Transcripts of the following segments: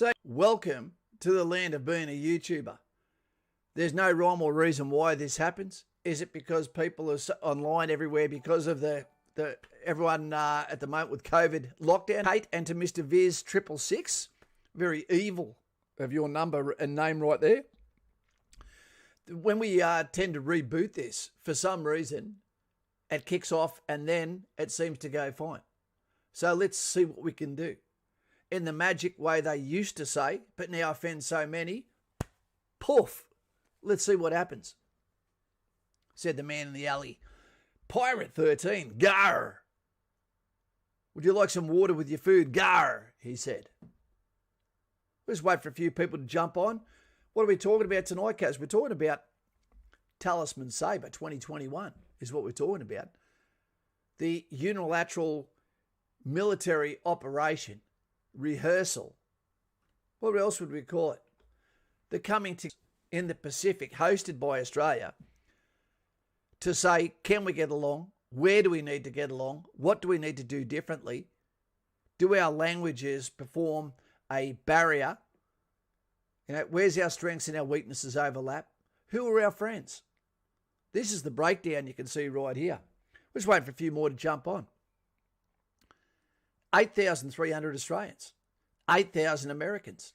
So, welcome to the land of being a YouTuber. There's no rhyme or reason why this happens. Is it because people are online everywhere because of the everyone at the moment with COVID lockdown? Kate, and to Mr. Viz 666, very evil of your number and name right there. When we tend to reboot this, for some reason, it kicks off and then it seems to go fine. So let's see what we can do. In the magic way they used to say, but now offend so many, poof, let's see what happens. Said the man in the alley. Pirate 13, gar. Would you like some water with your food? Gar, he said. We'll just wait for a few people to jump on. What are we talking about tonight, Kaz? We're talking about Talisman Sabre 2021 is what we're talking about. The unilateral military operation, rehearsal. What else would we call it? The coming to in the Pacific, hosted by Australia, to say, can we get along? Where do we need to get along? What do we need to do differently? Do our languages perform a barrier? Where's our strengths and our weaknesses overlap? Who are our friends? This is the breakdown you can see right here. We're just waiting for a few more to jump on. 8,300 Australians, 8,000 Americans,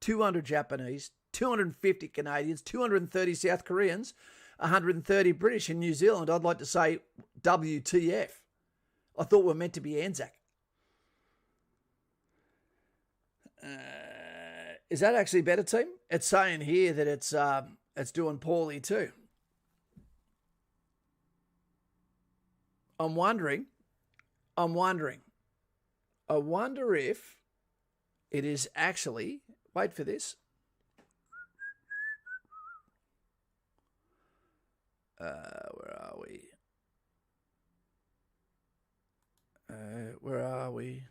200 Japanese, 250 Canadians, 230 South Koreans, 130 British. In New Zealand, I'd like to say WTF. I thought we were meant to be Anzac. Is that actually better, team? It's saying here that it's doing poorly too. I wonder if it is actually, wait for this. Where are we?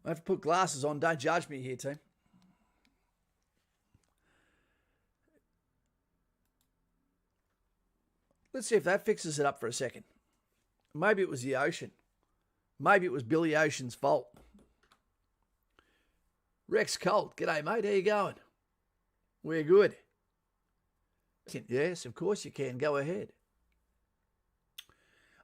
I have to put glasses on. Don't judge me here, team. Let's see if that fixes it up for a second. Maybe it was the ocean. Maybe it was Billy Ocean's fault. Rex Colt, g'day mate, how you going? We're good. Yes, of course you can. Go ahead.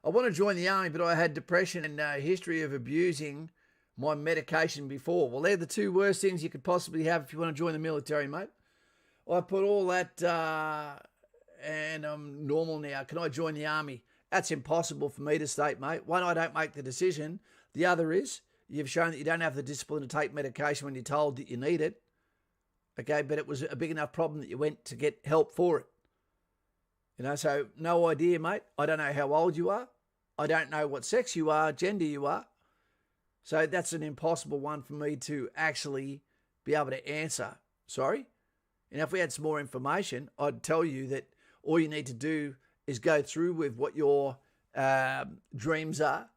I want to join the army, but I had depression and a history of abusing my medication before. Well, they're the two worst things you could possibly have if you want to join the military, mate. I put all that and I'm normal now. Can I join the army? That's impossible for me to state, mate. One, I don't make the decision. The other is you've shown that you don't have the discipline to take medication when you're told that you need it. Okay, but it was a big enough problem that you went to get help for it. So no idea, mate. I don't know how old you are. I don't know what sex you are, gender you are. So that's an impossible one for me to actually be able to answer. Sorry. And if we had some more information, I'd tell you that all you need to do is go through with what your dreams are.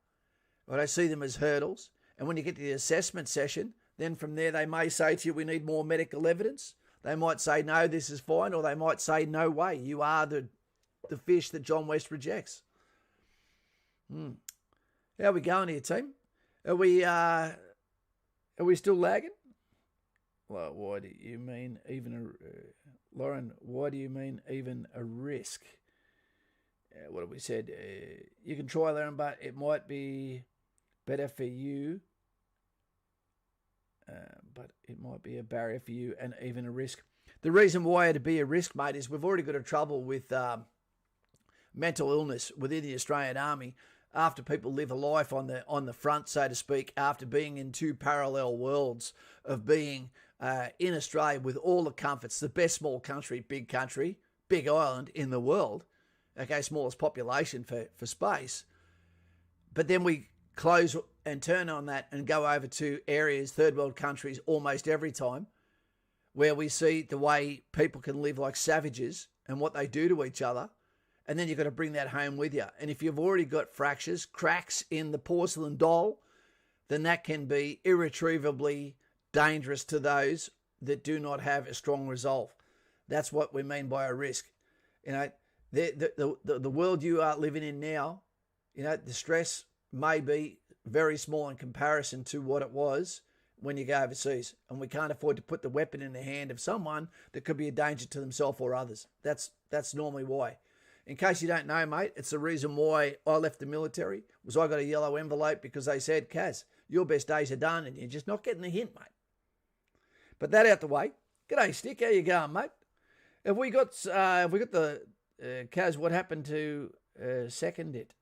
I don't see them as hurdles. And when you get to the assessment session, then from there they may say to you, we need more medical evidence. They might say, no, this is fine. Or they might say, no way, you are the fish that John West rejects. How are we going here, team? Are we still lagging? Well, why do you mean even Lauren? Why do you mean even a risk? What have we said? You can try, Lauren, but it might be better for you. But it might be a barrier for you and even a risk. The reason why it'd be a risk, mate, is we've already got a trouble with mental illness within the Australian Army. After people live a life on the front, so to speak, after being in two parallel worlds of being in Australia with all the comforts, the best small country, big island in the world, okay, smallest population for space. But then we close and turn on that and go over to areas, third world countries, almost every time, where we see the way people can live like savages and what they do to each other. And then you've got to bring that home with you. And if you've already got fractures, cracks in the porcelain doll, then that can be irretrievably dangerous to those that do not have a strong resolve. That's what we mean by a risk. The world you are living in now, the stress may be very small in comparison to what it was when you go overseas. And we can't afford to put the weapon in the hand of someone that could be a danger to themselves or others. That's normally why. In case you don't know, mate, it's the reason why I left the military, was I got a yellow envelope because they said, Kaz, your best days are done and you're just not getting the hint, mate. But that out the way. G'day, Stick. How you going, mate? Have we got the Kaz? What happened to second it?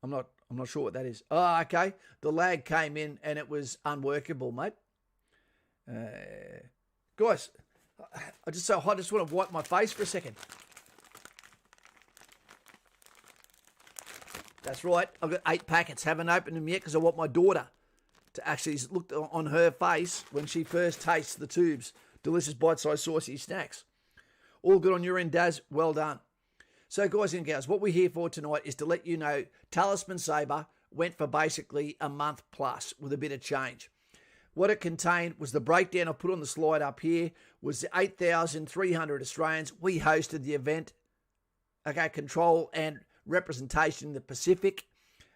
I'm not sure what that is. Oh, okay. The lag came in and it was unworkable, mate. Guys, I just so hot. I just want to wipe my face for a second. That's right. I've got 8 packets. Haven't opened them yet because I want my daughter to actually look on her face when she first tastes the tubes. Delicious bite-sized saucy snacks. All good on your end, Daz. Well done. So, guys and gals, what we're here for tonight is to let you know Talisman Sabre went for basically a month plus with a bit of change. What it contained was the breakdown I put on the slide up here was 8,300 Australians. We hosted the event. Okay, control and representation in the Pacific.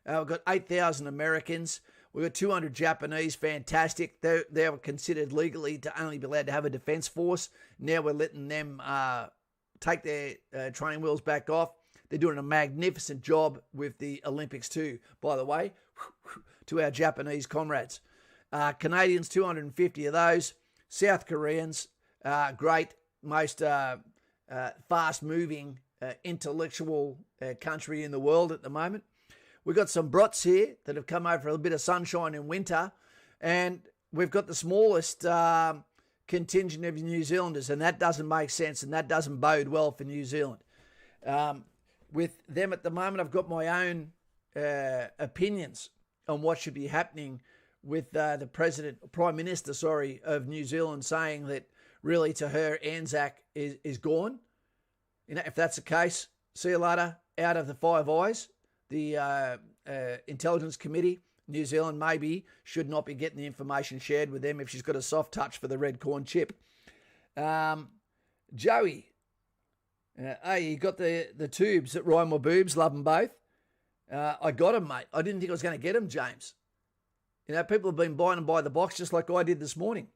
We've got 8,000 Americans. We've got 200 Japanese. Fantastic. They were considered legally to only be allowed to have a defence force. Now we're letting them take their training wheels back off. They're doing a magnificent job with the Olympics too, by the way, to our Japanese comrades. Canadians, 250 of those. South Koreans, great, most fast-moving, intellectual country in the world at the moment. We've got some brats here that have come over for a bit of sunshine in winter, and we've got the smallest contingent of New Zealanders, and that doesn't make sense, and that doesn't bode well for New Zealand. With them at the moment, I've got my own opinions on what should be happening with the Prime Minister of New Zealand saying that really to her Anzac is gone. You know, if that's the case, see you later. Out of the Five Eyes, the Intelligence Committee, New Zealand maybe should not be getting the information shared with them if she's got a soft touch for the red corn chip. Joey, hey, you got the tubes that rhyme with boobs, love them both. I got them, mate. I didn't think I was going to get them, James. You know, people have been buying them by the box just like I did this morning.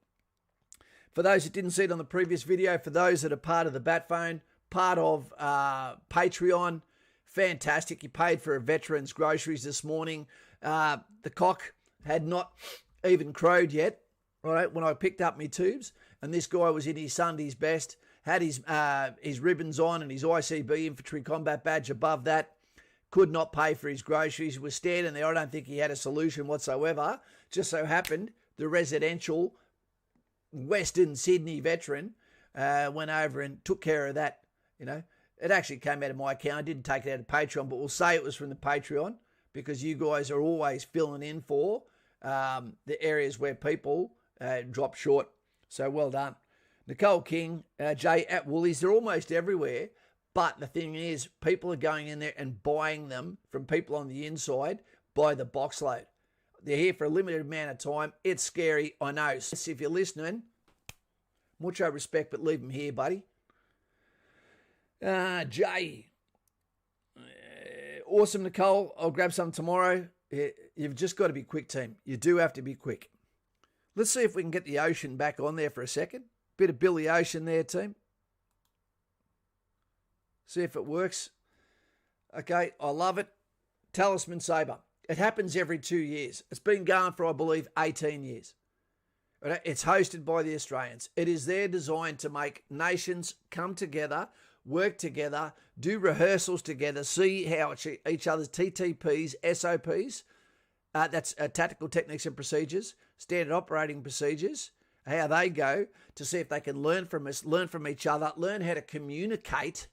For those that didn't see it on the previous video, for those that are part of the Bat Phone, part of Patreon, fantastic. You paid for a veteran's groceries this morning. The cock had not even crowed yet, right, when I picked up my tubes, and this guy was in his Sunday's best, had his ribbons on and his ICB infantry combat badge above that, could not pay for his groceries. He was standing there. I don't think he had a solution whatsoever. Just so happened the residential Western Sydney veteran went over and took care of that. You know, it actually came out of my account. I didn't take it out of Patreon, but we'll say it was from the Patreon because you guys are always filling in for the areas where people drop short. So well done. Nicole King, Jay at Woolies, they're almost everywhere. But the thing is, people are going in there and buying them from people on the inside by the box load. They're here for a limited amount of time. It's scary, I know. So if you're listening, mucho respect, but leave them here, buddy. Jay. Awesome, Nicole. I'll grab some tomorrow. You've just got to be quick, team. You do have to be quick. Let's see if we can get the Ocean back on there for a second. Bit of Billy Ocean there, team. See if it works. Okay, I love it. Talisman Sabre. It happens every 2 years. It's been going for, I believe, 18 years. It's hosted by the Australians. It is there designed to make nations come together, work together, do rehearsals together, see how each other's TTPs, SOPs, that's tactical techniques and procedures, standard operating procedures, how they go, to see if they can learn from us, learn from each other, learn how to communicate.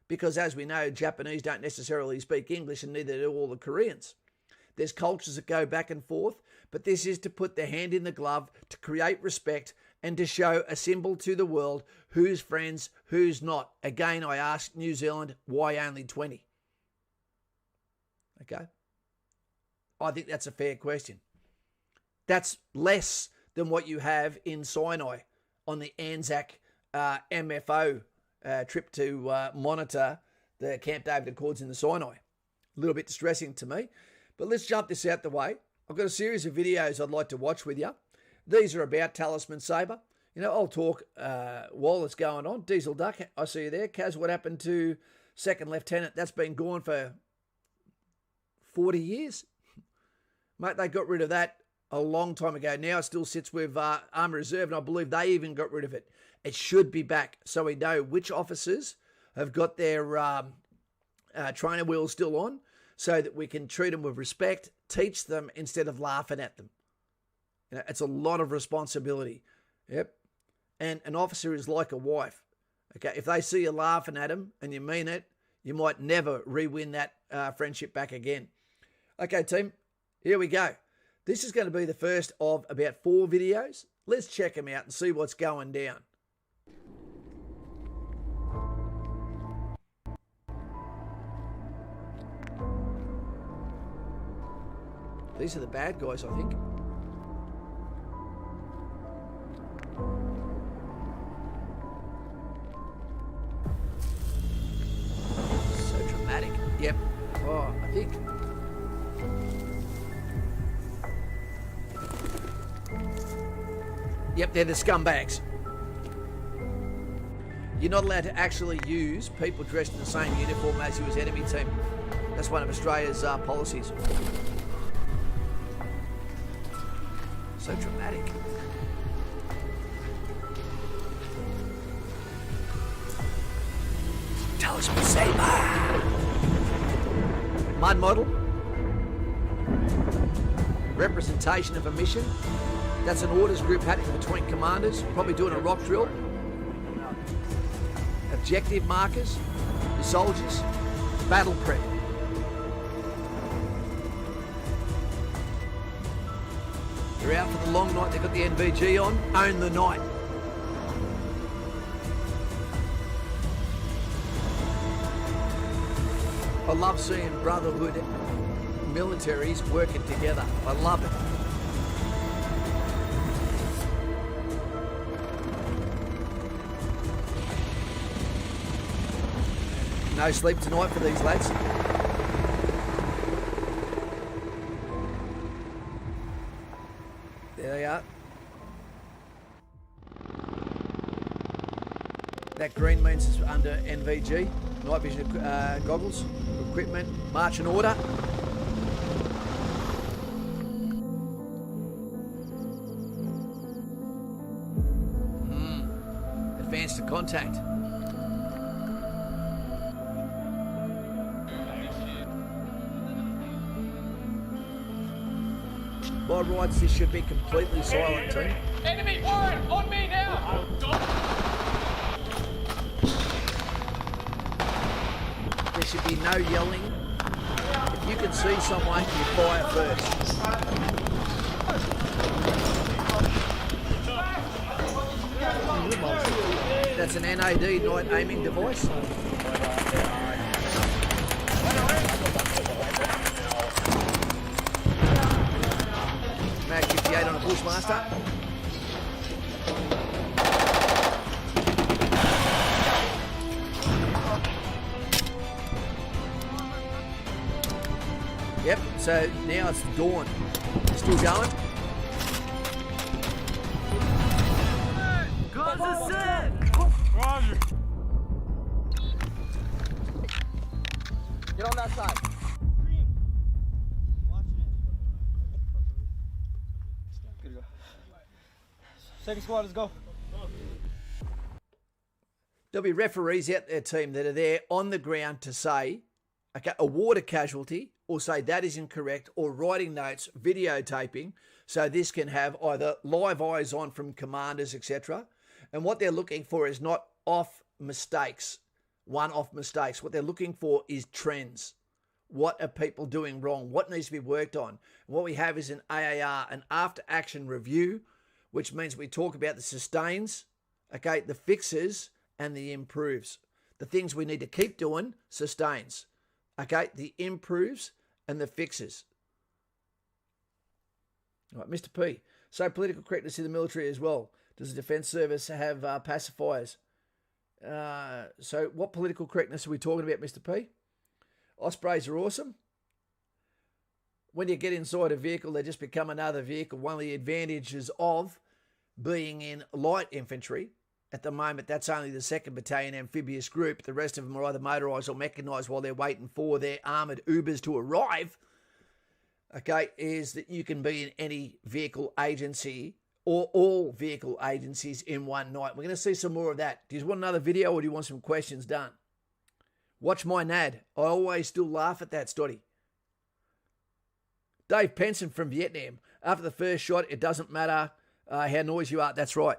Because as we know, Japanese don't necessarily speak English and neither do all the Koreans. There's cultures that go back and forth, but this is to put the hand in the glove, to create respect and to show a symbol to the world who's friends, who's not. Again, I ask New Zealand, why only 20? Okay? I think that's a fair question. That's less than what you have in Sinai on the Anzac MFO trip to monitor the Camp David Accords in the Sinai. A little bit distressing to me. But let's jump this out the way. I've got a series of videos I'd like to watch with you. These are about Talisman Sabre. You know, I'll talk while it's going on. Diesel Duck, I see you there. Kaz, what happened to Second Lieutenant? That's been gone for 40 years. Mate, they got rid of that a long time ago. Now it still sits with Army Reserve, and I believe they even got rid of it. It should be back so we know which officers have got their trainer wheels still on, so that we can treat them with respect, teach them instead of laughing at them. You know, it's a lot of responsibility. Yep. And an officer is like a wife. Okay, if they see you laughing at them and you mean it, you might never re-win that friendship back again. Okay, team, here we go. This is going to be the first of about 4 videos. Let's check them out and see what's going down. These are the bad guys, I think. So dramatic. Yep. Oh, I think. Yep, they're the scumbags. You're not allowed to actually use people dressed in the same uniform as you as enemy team. That's one of Australia's policies. So dramatic. Talisman Sabre. Mud model. Representation of a mission. That's an orders group happening between commanders, probably doing a rock drill. Objective markers, the soldiers, battle prep. They're out for the long night, they've got the NVG on, own the night. I love seeing Brotherhood militaries working together. I love it. No sleep tonight for these lads. There they are. That green means it's under NVG, night vision goggles, equipment, march and order. Advance to contact. By rights, this should be completely silent, team. Enemy warrant on me now! There should be no yelling. If you can see someone, you fire first. That's an NAD, night aiming device. Mag 58 on a Bushmaster. Yep, so now it's dawn. Still going. Guns are set! Roger. Get on that side. Good to go. Second squad, let's go. There'll be referees out there, team, that are there on the ground to say, okay, award a casualty, or say that is incorrect, or writing notes, videotaping, so this can have either live eyes on from commanders, etc. And what they're looking for is not off mistakes, one-off mistakes. What they're looking for is trends. What are people doing wrong? What needs to be worked on? And what we have is an AAR, an after-action review, which means we talk about the sustains, okay, the fixes, and the improves. The things we need to keep doing, sustains. Okay, the improves and the fixes. All right, Mr. P. So political correctness in the military as well. Does the Defence Service have pacifiers? So what political correctness are we talking about, Mr. P? Ospreys are awesome. when you get inside a vehicle, they just become another vehicle. One of the advantages of being in light infantry, at the moment, that's only the 2nd Battalion Amphibious Group. The rest of them are either motorised or mechanised while they're waiting for their armoured Ubers to arrive, okay, is that you can be in any vehicle agency or all vehicle agencies in one night. We're going to see some more of that. Do you want another video or do you want some questions done? Watch my NAD. I always still laugh at that, Stoddy. Dave Penson from Vietnam. After the first shot, it doesn't matter how noisy you are. That's right.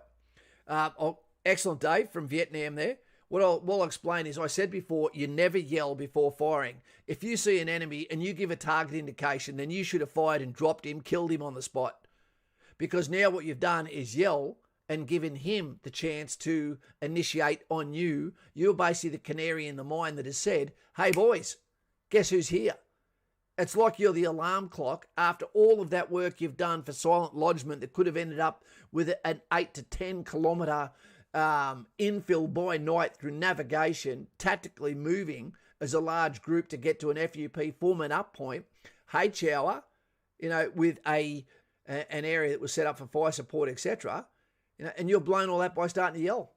Excellent, Dave, from Vietnam there. What I'll explain is, I said before, you never yell before firing. If you see an enemy and you give a target indication, then you should have fired and dropped him, killed him on the spot. Because now what you've done is yell and given him the chance to initiate on you. You're basically the canary in the mine that has said, hey, boys, guess who's here? It's like you're the alarm clock after all of that work you've done for silent lodgement that could have ended up with an 8 to 10 kilometre infill by night through navigation, tactically moving as a large group to get to an FUP, form an up point, H-hour, with an area that was set up for fire support, etc., and you're blown all that by starting to yell.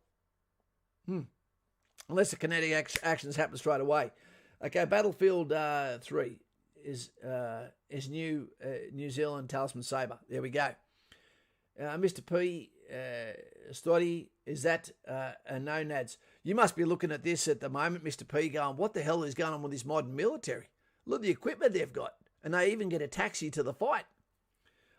Unless the kinetic actions happen straight away. Okay, Battlefield 3 is New Zealand Talisman Sabre. There we go. Mr. P, Stoddy, is that a no-nads? You must be looking at this at the moment, Mr. P, going, what the hell is going on with this modern military? Look at the equipment they've got. And they even get a taxi to the fight.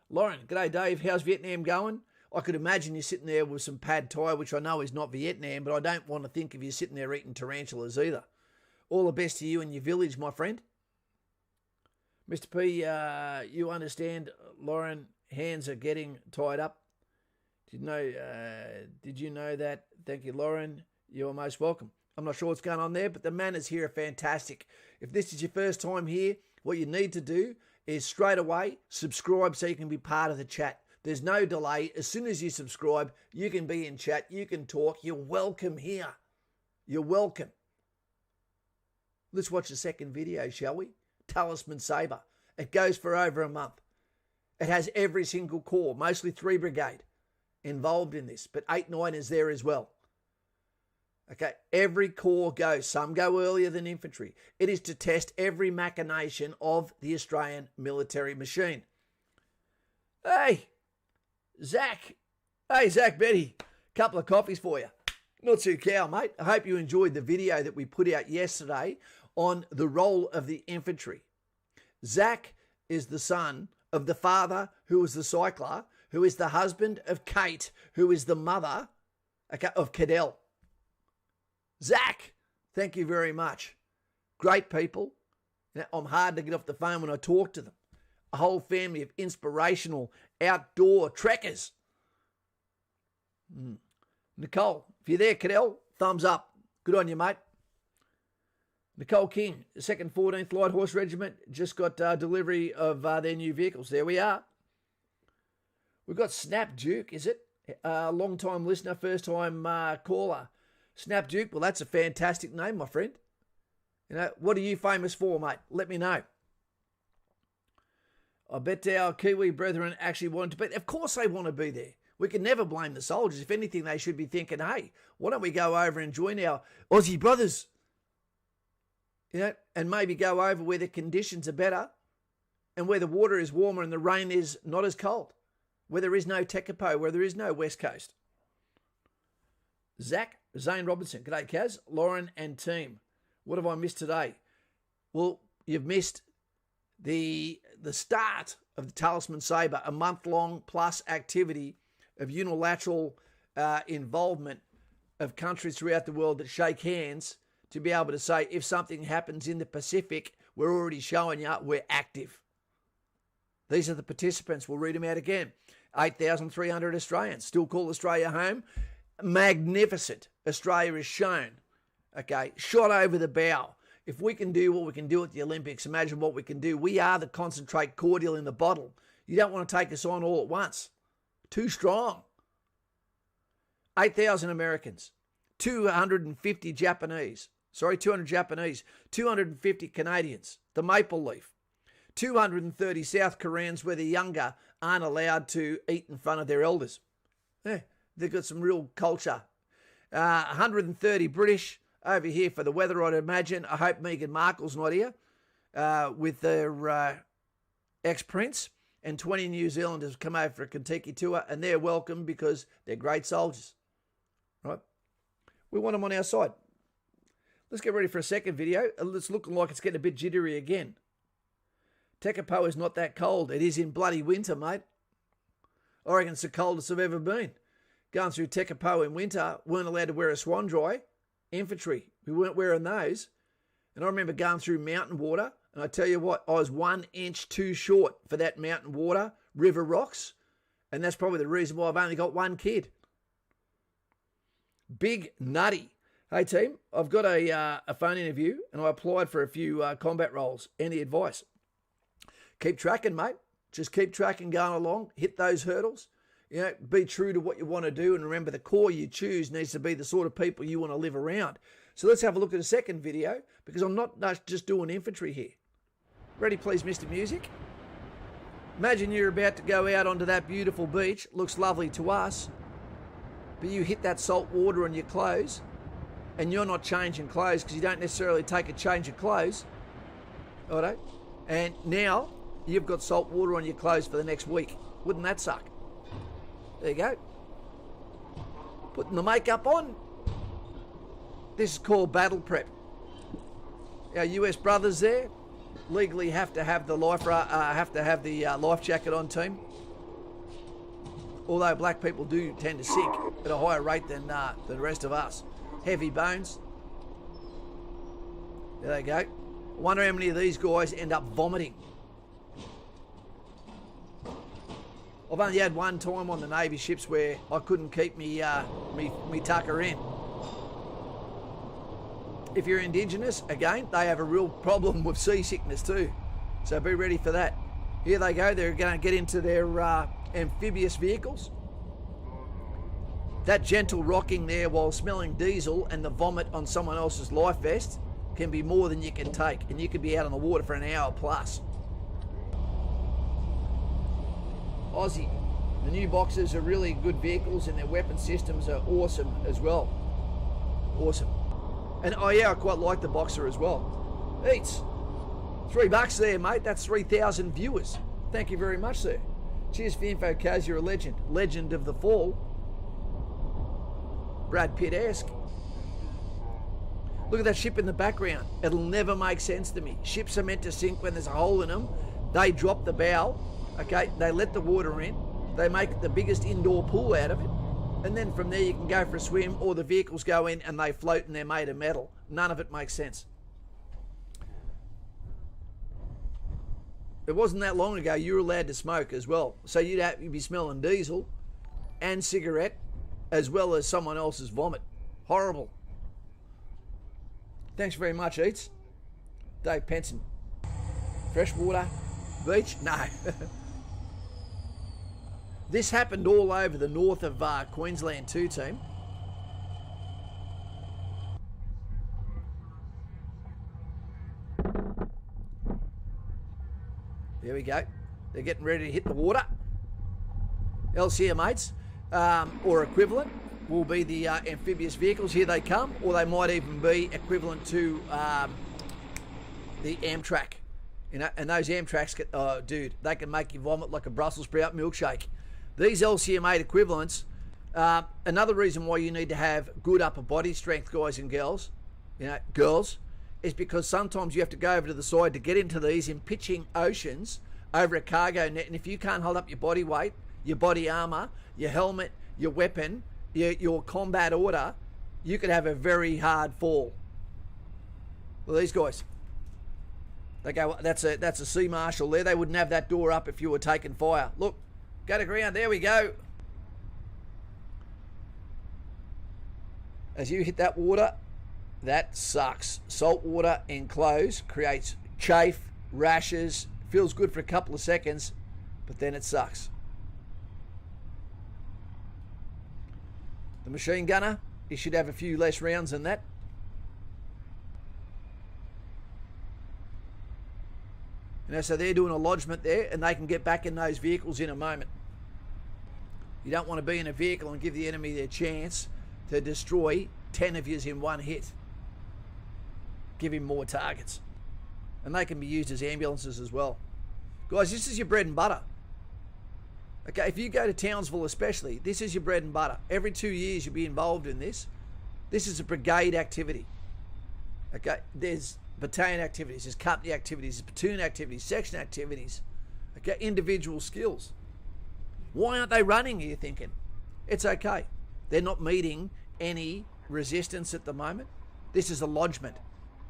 Lauren, g'day, Dave. How's Vietnam going? I could imagine you're sitting there with some pad thai, which I know is not Vietnam, but I don't want to think of you sitting there eating tarantulas either. All the best to you and your village, my friend. Mr. P, you understand, Lauren, hands are getting tied up. Did you know that? Thank you, Lauren. You're most welcome. I'm not sure what's going on there, but the manners here are fantastic. If this is your first time here, what you need to do is straight away subscribe so you can be part of the chat. There's no delay. As soon as you subscribe, you can be in chat. You can talk. You're welcome here. You're welcome. Let's watch the second video, shall we? Talisman Sabre. It goes for over a month. It has every single corps, mostly 3 Brigade, involved in this, but 8, 9 is there as well. Okay, every corps goes. Some go earlier than infantry. It is to test every machination of the Australian military machine. Hey, Zach. Hey, Zach Betty. Couple of coffees for you. Not too cow, mate. I hope you enjoyed the video that we put out yesterday on the role of the infantry. Zach is the son of the father who was the cycler, who is the husband of Kate, who is the mother of Cadell. Zach, thank you very much. Great people. I'm hard to get off the phone when I talk to them. A whole family of inspirational outdoor trekkers. Nicole, if you're there, Cadell, thumbs up. Good on you, mate. Nicole King, 2nd 14th Light Horse Regiment, just got delivery of their new vehicles. There we are. We've got Snap Duke, is it? Long-time listener, first-time caller. Snap Duke, well, that's a fantastic name, my friend. What are you famous for, mate? Let me know. I bet our Kiwi brethren actually want to be. Of course they want to be there. We can never blame the soldiers. If anything, they should be thinking, hey, why don't we go over and join our Aussie brothers? And maybe go over where the conditions are better and where the water is warmer and the rain is not as cold, where there is no Tekapo, where there is no West Coast. Zane Robinson, g'day Kaz, Lauren and team. What have I missed today? Well, you've missed the start of the Talisman Sabre, a month-long plus activity of unilateral involvement of countries throughout the world that shake hands to be able to say, if something happens in the Pacific, we're already showing you we're active. These are the participants. We'll read them out again. 8,300 Australians. Still call Australia home. Magnificent. Australia is shown. Okay, shot over the bow. If we can do what we can do at the Olympics, imagine what we can do. We are the concentrate cordial in the bottle. You don't want to take us on all at once. Too strong. 8,000 Americans. 250 Japanese. 200 Japanese. 250 Canadians. The Maple Leaf. 230 South Koreans, where the younger aren't allowed to eat in front of their elders. Yeah, they've got some real culture. 130 British over here for the weather, I'd imagine. I hope Meghan Markle's not here with their ex-prince. And 20 New Zealanders come over for a Kentucky tour, and they're welcome because they're great soldiers. Right? We want them on our side. Let's get ready for a second video. It's looking like it's getting a bit jittery again. Tekapo is not that cold. It is in bloody winter, mate. I reckon it's the coldest I've ever been. Going through Tekapo in winter, weren't allowed to wear a swan dry. Infantry, we weren't wearing those. And I remember going through mountain water, and I tell you what, I was 1 inch too short for that mountain water, river rocks, and that's probably the reason why I've only got one kid. Big nutty. Hey team, I've got a phone interview, and I applied for a few combat roles. Any advice? Keep tracking, mate. Just keep tracking, going along. Hit those hurdles. You know, be true to what you want to do, and remember the core you choose needs to be the sort of people you want to live around. So let's have a look at a second video, because I'm not just doing infantry here. Ready, please, Mr. Music? Imagine you're about to go out onto that beautiful beach. Looks lovely to us. But you hit that salt water on your clothes, and you're not changing clothes because you don't necessarily take a change of clothes. All right? And now you've got salt water on your clothes for the next week. Wouldn't that suck? There you go. Putting the makeup on. This is called battle prep. Our US brothers there legally have to have the life jacket on, team. Although black people do tend to sink at a higher rate than the rest of us. Heavy bones. There they go. I wonder how many of these guys end up vomiting. I've only had one time on the Navy ships where I couldn't keep me tucker in. If you're Indigenous, again, they have a real problem with seasickness too. So be ready for that. Here they go. They're going to get into their amphibious vehicles. That gentle rocking there while smelling diesel and the vomit on someone else's life vest can be more than you can take, and you could be out on the water for an hour plus. Aussie. The new Boxers are really good vehicles, and their weapon systems are awesome as well. Awesome. And oh yeah, I quite like the Boxer as well. Eats. $3 there, mate. That's 3,000 viewers. Thank you very much, sir. Cheers for the info, Kaz. You're a legend. Legend of the Fall. Brad Pitt-esque. Look at that ship in the background. It'll never make sense to me. Ships are meant to sink when there's a hole in them. They drop the bow. Okay, they let the water in. They make the biggest indoor pool out of it. And then from there you can go for a swim, or the vehicles go in and they float and they're made of metal. None of it makes sense. It wasn't that long ago you were allowed to smoke as well. So you'd be smelling diesel and cigarette as well as someone else's vomit. Horrible. Thanks very much, Eats. Dave Penson. Freshwater beach? No. This happened all over the north of Queensland too, team. There we go. They're getting ready to hit the water. LCA mates, or equivalent, will be the amphibious vehicles. Here they come, or they might even be equivalent to the Amtrak. You know, and those Amtraks, dude, they can make you vomit like a Brussels sprout milkshake. These LCM8 equivalents, another reason why you need to have good upper body strength, guys and girls, is because sometimes you have to go over to the side to get into these in pitching oceans over a cargo net, and if you can't hold up your body weight, your body armour, your helmet, your weapon, your combat order, you could have a very hard fall. Well, these guys, they go, that's a sea marshal there. They wouldn't have that door up if you were taking fire. Look, go to ground. There we go. As you hit that water, that sucks. Salt water in clothes creates chafe, rashes, feels good for a couple of seconds, but then it sucks. The machine gunner, he should have a few less rounds than that. So they're doing a lodgement there, and they can get back in those vehicles in a moment. You don't want to be in a vehicle and give the enemy their chance to destroy 10 of yous in one hit. Give him more targets. And they can be used as ambulances as well. Guys, this is your bread and butter. Okay, if you go to Townsville especially, this is your bread and butter. Every 2 years you'll be involved in this. This is a brigade activity. Okay, there's battalion activities, there's company activities, there's platoon activities, section activities. Okay, individual skills. Why aren't they running, are you thinking? It's okay. They're not meeting any resistance at the moment. This is a lodgement.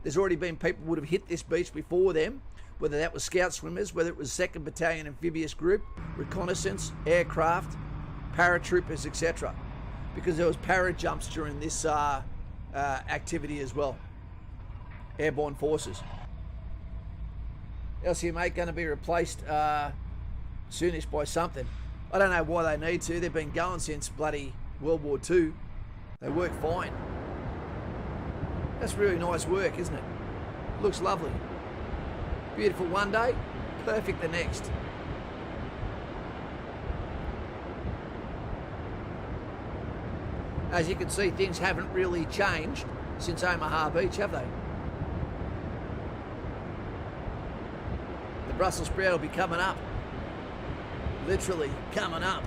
There's already been people who would have hit this beach before them, whether that was scout swimmers, whether it was 2nd Battalion Amphibious Group, reconnaissance, aircraft, paratroopers, etc. Because there was para jumps during this activity as well. Airborne forces. LCMA going to be replaced soonish by something. I don't know why they need to. They've been going since bloody World War II. They work fine. That's really nice work, isn't it? Looks lovely. Beautiful one day, perfect the next. As you can see, things haven't really changed since Omaha Beach, have they? The Brussels sprout will be coming up. Literally coming up.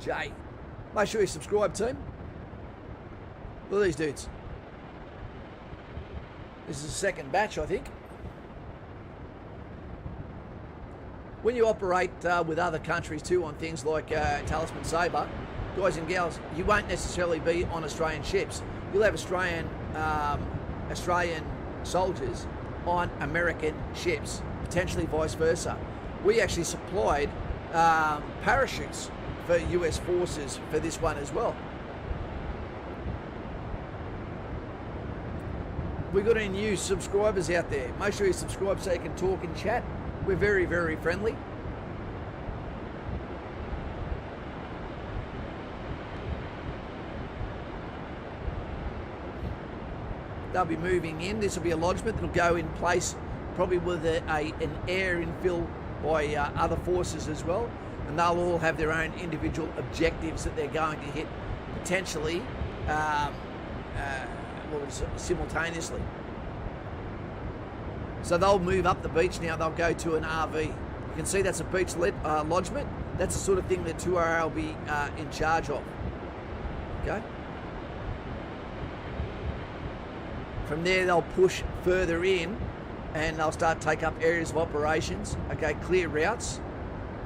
Jay, make sure you subscribe, team. Look at these dudes. This is the second batch, I think. When you operate with other countries too on things like Talisman Sabre, guys and gals, you won't necessarily be on Australian ships. You'll have Australian soldiers on American ships, potentially vice versa. We actually supplied parachutes for US forces for this one as well. We've got any new subscribers out there. Make sure you subscribe so you can talk and chat. We're very, very friendly. They'll be moving in. This will be a lodgement that'll go in place probably with an air infill by other forces as well. And they'll all have their own individual objectives that they're going to hit potentially simultaneously. So they'll move up the beach now. They'll go to an RV. You can see that's a beach lodgement. That's the sort of thing that 2RA will be in charge of. Okay. From there, they'll push further in, and they'll start to take up areas of operations. Okay, clear routes,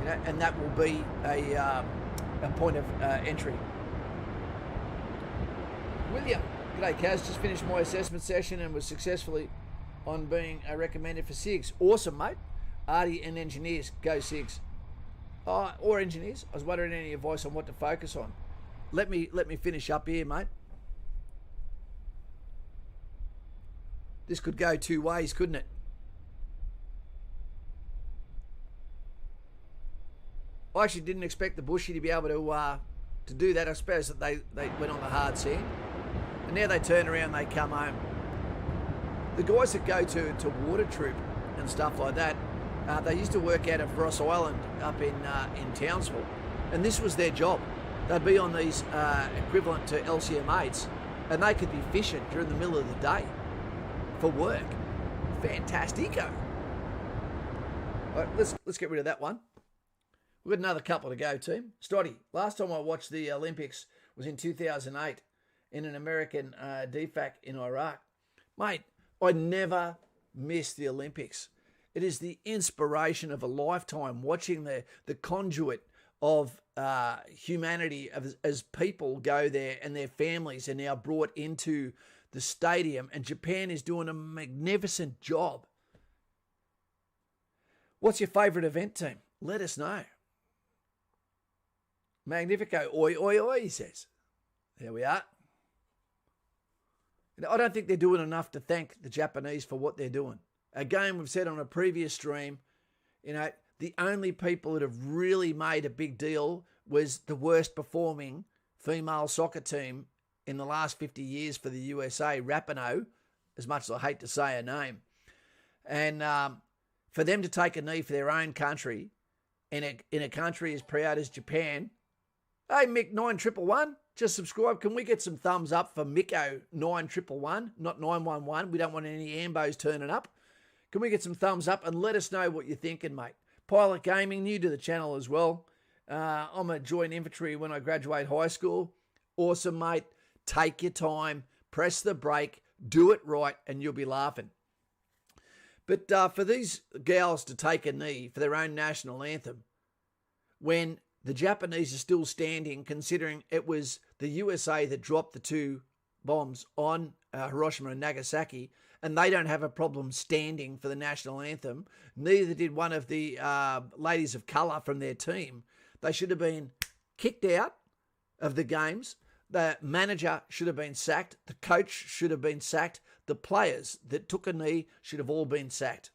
and that will be a point of entry. William, g'day Kaz. Just finished my assessment session and was successfully on being recommended for SIGs. Awesome, mate. Artie and engineers, go SIGs. Or engineers. I was wondering any advice on what to focus on. Let me finish up here, mate. This could go two ways, couldn't it? I actually didn't expect the Bushy to be able to do that. I suppose that they went on the hard sand. And now they turn around, they come home. The guys that go to water troop and stuff like that, they used to work out of Ross Island up in Townsville. And this was their job. They'd be on these equivalent to LCM8s, and they could be fishing during the middle of the day for work. Fantastico. All right, let's get rid of that one. We've got another couple to go, team. Stoddy, last time I watched the Olympics was in 2008 in an American DFAC in Iraq. Mate, I never miss the Olympics. It is the inspiration of a lifetime watching the conduit of humanity as people go there and their families are now brought into the stadium, and Japan is doing a magnificent job. What's your favourite event, team? Let us know. Magnifico, oi, oi, oi, he says. There we are. I don't think they're doing enough to thank the Japanese for what they're doing. Again, we've said on a previous stream, the only people that have really made a big deal was the worst performing female soccer team in the last 50 years for the USA, Rapinoe, as much as I hate to say her name. And for them to take a knee for their own country in a country as proud as Japan. Hey, Mick 9111, just subscribe. Can we get some thumbs up for Micko 9111, not 911? We don't want any ambos turning up. Can we get some thumbs up and let us know what you're thinking, mate? Pilot Gaming, new to the channel as well. I'm a joint infantry when I graduate high school. Awesome, mate. Take your time, press the brake, do it right, and you'll be laughing. But for these gals to take a knee for their own national anthem, when the Japanese are still standing, considering it was the USA that dropped the 2 bombs on Hiroshima and Nagasaki, and they don't have a problem standing for the national anthem, neither did one of the ladies of colour from their team. They should have been kicked out of the games. The manager should have been sacked. The coach should have been sacked. The players that took a knee should have all been sacked.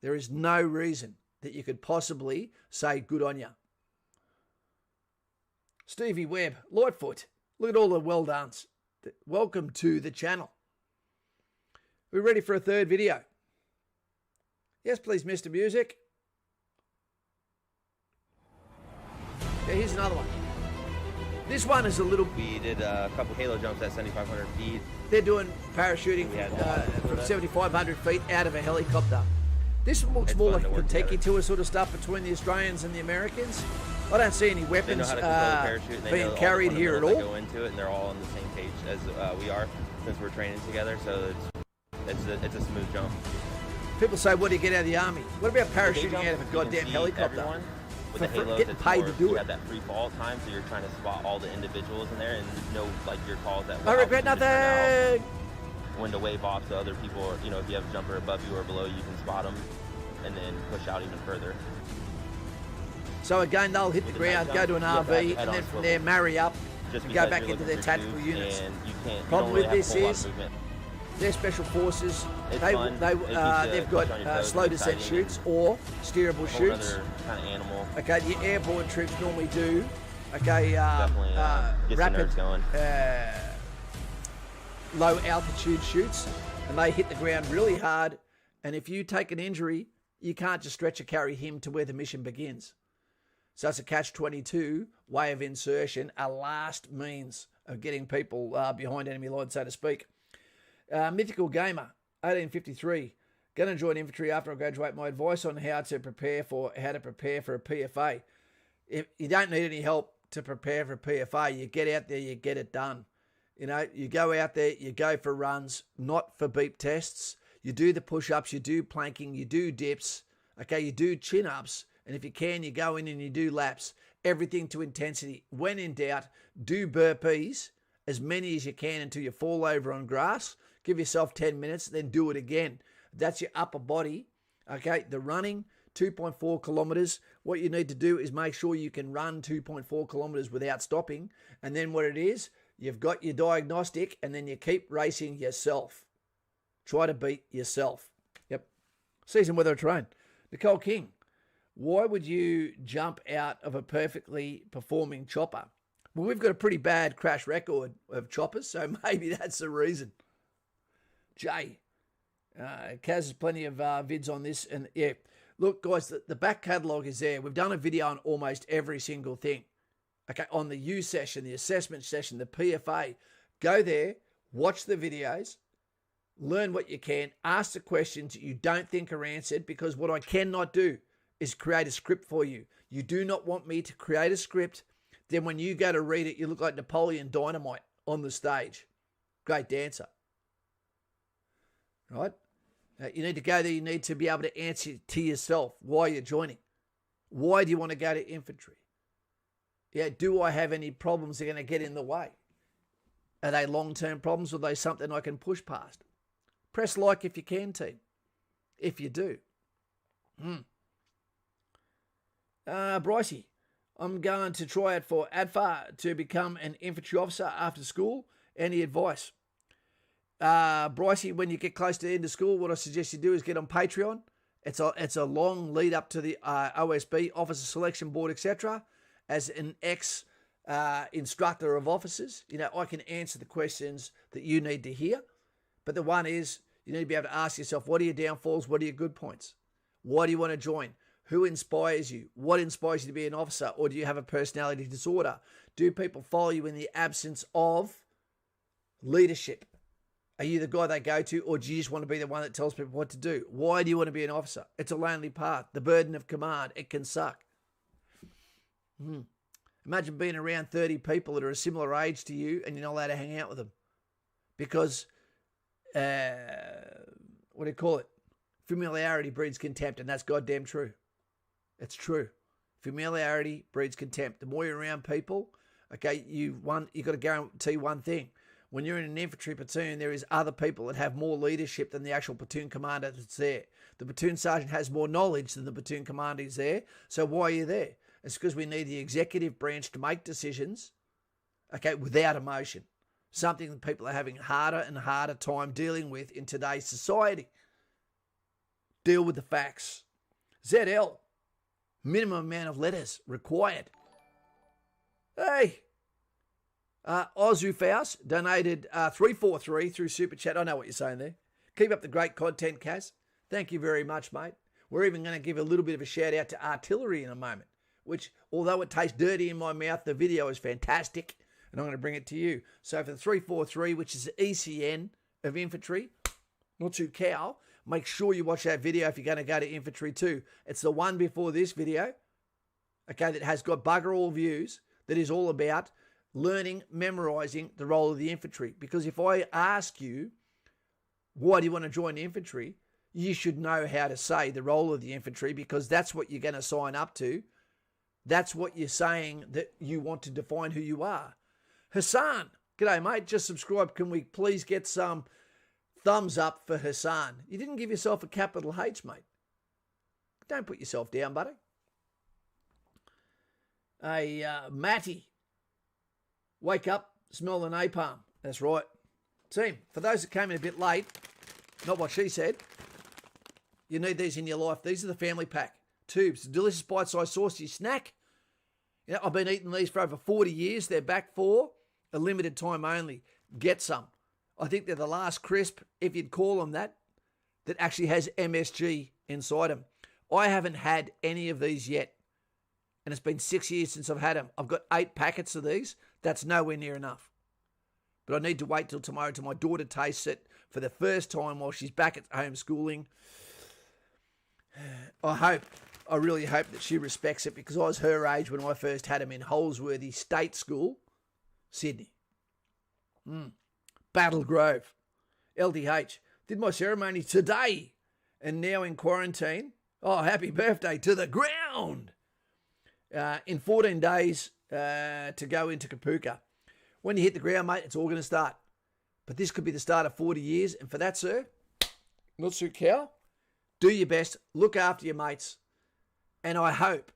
There is no reason that you could possibly say good on you. Stevie Webb, Lightfoot, look at all the well dones. Welcome to the channel. We're ready for a third video. Yes, please, Mr. Music. Yeah, here's another one. This one is a little... We did a couple halo jumps at 7,500 feet. They're doing parachuting from 7,500 feet out of a helicopter. This looks more like Kentucky tour sort of stuff between the Australians and the Americans. I don't see any weapons being carried here at all. Go into it, and they're all on the same page as we are, since we're training together. So it's a smooth jump. People say, "What do you get out of the army?" What about parachuting out of a goddamn helicopter? With the halos, getting paid to do it. You have that free fall time, so you're trying to spot all the individuals in there and know like your calls that. I regret nothing. When to wave off to other people, if you have a jumper above you or below you, you can spot them and then push out even further. So again, they'll hit the ground, go to an RV, and then from there marry up, and go back into their tactical units. Problem with this is they're special forces. They've got slow descent chutes or steerable chutes. Kind of animal. Okay, the airborne troops normally do. Okay, rapid, low altitude chutes, and they hit the ground really hard. And if you take an injury, you can't just stretch or carry him to where the mission begins. So it's a catch-22 way of insertion, a last means of getting people behind enemy lines, so to speak. Mythical Gamer, 1853. Going to join infantry after I graduate. My advice on how to prepare for a PFA. If you don't need any help to prepare for a PFA, you get out there, you get it done. You go out there, you go for runs, not for beep tests. You do the push-ups, you do planking, you do dips. Okay, you do chin-ups. And if you can, you go in and you do laps. Everything to intensity. When in doubt, do burpees, as many as you can until you fall over on grass. Give yourself 10 minutes, then do it again. That's your upper body. Okay, the running, 2.4 kilometers. What you need to do is make sure you can run 2.4 kilometers without stopping. And then what it is, you've got your diagnostic, and then you keep racing yourself. Try to beat yourself. Yep. Season weather terrain. Nicole King. Why would you jump out of a perfectly performing chopper? Well, we've got a pretty bad crash record of choppers, so maybe that's the reason. Jay, Kaz has plenty of vids on this. And yeah, look, guys, the back catalogue is there. We've done a video on almost every single thing. Okay, on the U session, the assessment session, the PFA. Go there, watch the videos, learn what you can, ask the questions you don't think are answered, because what I cannot do is create a script for you. You do not want me to create a script. Then when you go to read it, you look like Napoleon Dynamite on the stage. Great dancer. Right? You need to go there. You need to be able to answer to yourself why you're joining. Why do you want to go to infantry? Yeah, do I have any problems that are going to get in the way? Are they long-term problems, or are they something I can push past? Press like if you can, team. If you do. Brycey, I'm going to try out for ADFA to become an infantry officer after school. Any advice? Brycey, when you get close to the end of school, what I suggest you do is get on Patreon. It's a long lead up to the OSB, Officer Selection Board, etc. As an instructor of officers, I can answer the questions that you need to hear. But the one is, You need to be able to ask yourself, what are your downfalls? What are your good points? Why do you want to join? Who inspires you? What inspires you to be an officer? Or do you have a personality disorder? Do people follow you in the absence of leadership? Are you the guy they go to, or do you just want to be the one that tells people what to do? Why do you want to be an officer? It's a lonely path. The burden of command, it can suck. Imagine being around 30 people that are a similar age to you and you're not allowed to hang out with them. Because, what do you call it? Familiarity breeds contempt, and that's goddamn true. It's true. Familiarity breeds contempt. The more you're around people, okay, you've got to guarantee one thing. When you're in an infantry platoon, there is other people that have more leadership than the actual platoon commander that's there. The platoon sergeant has more knowledge than the platoon commander is there. So why are you there? It's because we need the executive branch to make decisions, okay, without emotion. Something that people are having harder and harder time dealing with in today's society. Deal with the facts. ZL, minimum amount of letters required. Hey, Ozu Faust donated 343 through Super Chat. I know what you're saying there. Keep up the great content, Kaz. Thank you very much, mate. We're even going to give a little bit of a shout out to artillery in a moment, which, although it tastes dirty in my mouth, the video is fantastic, and I'm going to bring it to you. So for the 343, which is the ECN of infantry, not too cow, make sure you watch that video if you're going to go to infantry too. It's the one before this video, okay, that has got bugger all views, that is all about learning, memorizing the role of the infantry. Because if I ask you, why do you want to join the infantry? You should know how to say the role of the infantry, because that's what you're going to sign up to. That's what you're saying that you want to define who you are. Hassan, g'day mate, just subscribe. Can we please get some thumbs up for Hassan? You didn't give yourself a capital H, mate. Don't put yourself down, buddy. Matty, wake up, smell the napalm. That's right. Team, for those that came in a bit late, not what she said, you need these in your life. These are the family pack. Tubes, delicious bite-sized saucy snack. You know, I've been eating these for over 40 years. They're back for a limited time only. Get some. I think they're the last crisp, if you'd call them that actually has MSG inside them. I haven't had any of these yet, and it's been 6 years since I've had them. I've got 8 packets of these. That's nowhere near enough. But I need to wait till tomorrow till my daughter tastes it for the first time while she's back at homeschooling. I really hope that she respects it, because I was her age when I first had them in Holsworthy State School, Sydney. Battle Grove. LDH. Did my ceremony today and now in quarantine. Oh, happy birthday to the ground. In 14 days to go into Kapuka. When you hit the ground, mate, it's all going to start. But this could be the start of 40 years. And for that, sir, not so cow, do your best, look after your mates. And I hope,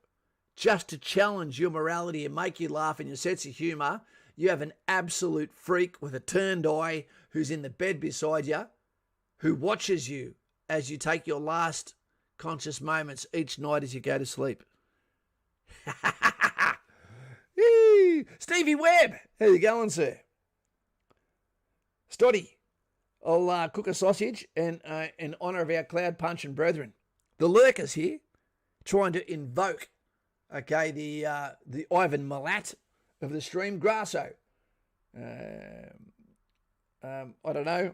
just to challenge your morality and make you laugh and your sense of humour, you have an absolute freak with a turned eye who's in the bed beside you, who watches you as you take your last conscious moments each night as you go to sleep. Stevie Webb, how you going, sir? Stoddy, I'll cook a sausage in honour of our cloud punching brethren. The lurkers here, trying to invoke, okay, the Ivan Milat of the stream, Grasso. I don't know.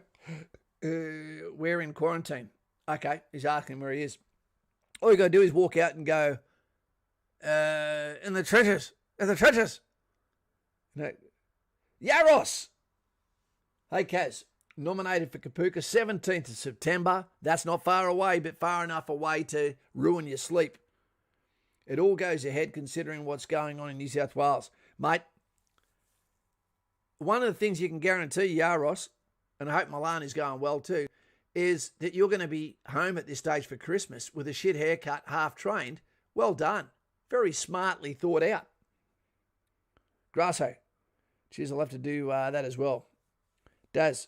We're in quarantine. Okay, he's asking where he is. All you got to do is walk out and go, in the trenches. No. Yaros! Hey, Kaz, nominated for Kapuka 17th of September. That's not far away, but far enough away to ruin your sleep. It all goes ahead considering what's going on in New South Wales. Mate, one of the things you can guarantee, Yaros, and I hope Milani's going well too, is that you're going to be home at this stage for Christmas with a shit haircut, half trained. Well done. Very smartly thought out. Grasso. Cheers, I'll have to do that as well. Daz,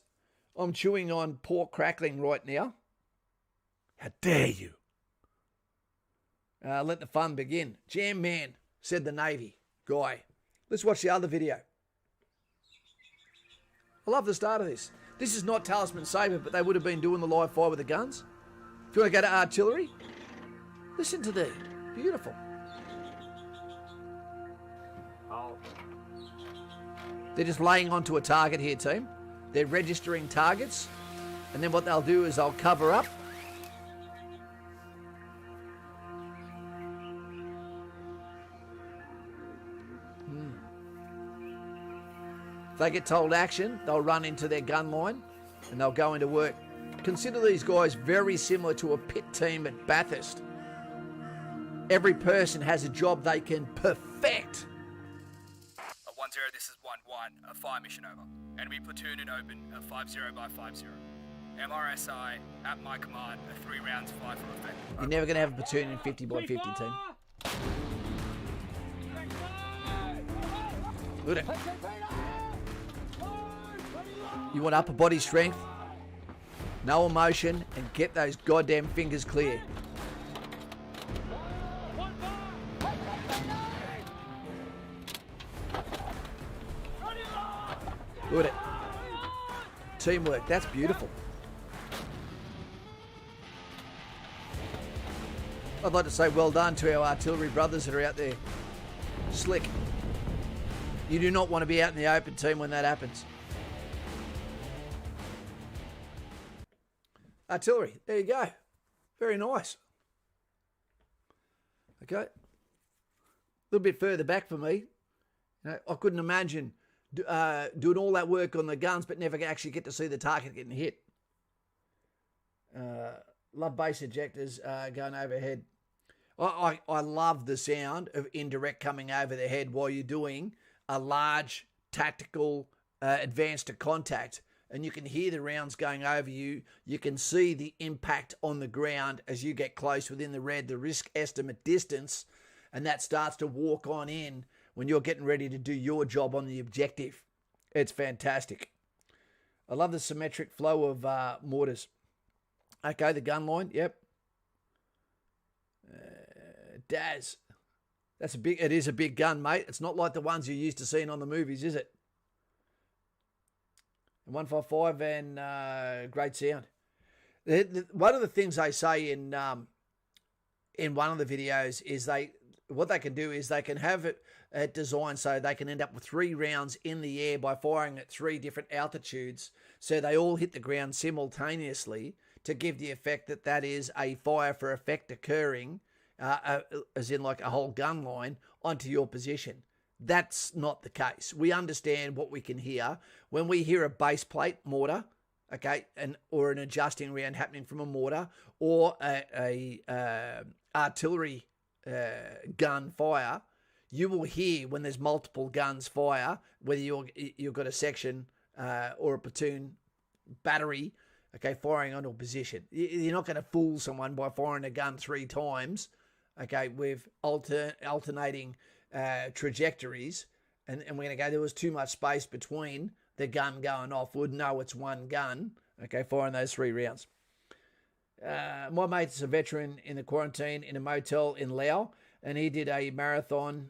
I'm chewing on pork crackling right now. How dare you? Let the fun begin. Jam man, said the Navy guy. Let's watch the other video. I love the start of this. This is not Talisman Sabre, but they would have been doing the live fire with the guns. If you want to go to artillery, listen to that. Beautiful. They're just laying onto a target here, team. They're registering targets, and then what they'll do is they'll cover up. If they get told action, they'll run into their gun line and they'll go into work. Consider these guys very similar to a pit team at Bathurst. Every person has a job they can perfect. 1-0, this is 1-1, a fire mission over. Enemy platoon in open, a 50 by 50. MRSI, at my command, a 3 rounds fire for effect. You're never going to have a platoon in 50 by 50, team. Look at it. You want upper body strength, no emotion, and get those goddamn fingers clear. Look at it. Teamwork, that's beautiful. I'd like to say well done to our artillery brothers that are out there. Slick. You do not want to be out in the open, team, when that happens. Artillery, there you go. Very nice. Okay. A little bit further back for me. You know, I couldn't imagine doing all that work on the guns but never actually get to see the target getting hit. Love base ejectors going overhead. I love the sound of indirect coming over the head while you're doing a large tactical advance to contact, and you can hear the rounds going over you. You can see the impact on the ground as you get close within the red, the risk estimate distance, and that starts to walk on in when you're getting ready to do your job on the objective. It's fantastic. I love the symmetric flow of mortars. Okay, the gun line, yep. Daz. It is a big gun, mate. It's not like the ones you're used to seeing on the movies, is it? 155 and great sound. One of the things they say in one of the videos is what they can do is they can have it designed so they can end up with 3 rounds in the air by firing at 3 different altitudes, so they all hit the ground simultaneously to give the effect that is a fire for effect occurring, as in like a whole gun line onto your position. That's not the case. We understand what we can hear. When we hear a base plate mortar, okay, or an adjusting round happening from a mortar, or a artillery gun fire, you will hear when there's multiple guns fire, whether you've got a section or a platoon battery, okay, firing onto a position. You're not going to fool someone by firing a gun 3 times, okay, with alternating trajectories, and we're going to go, there was too much space between the gun going off. We'd know it's one gun, okay, firing those 3 rounds. My mate's a veteran in the quarantine in a motel in Laos, and he did a marathon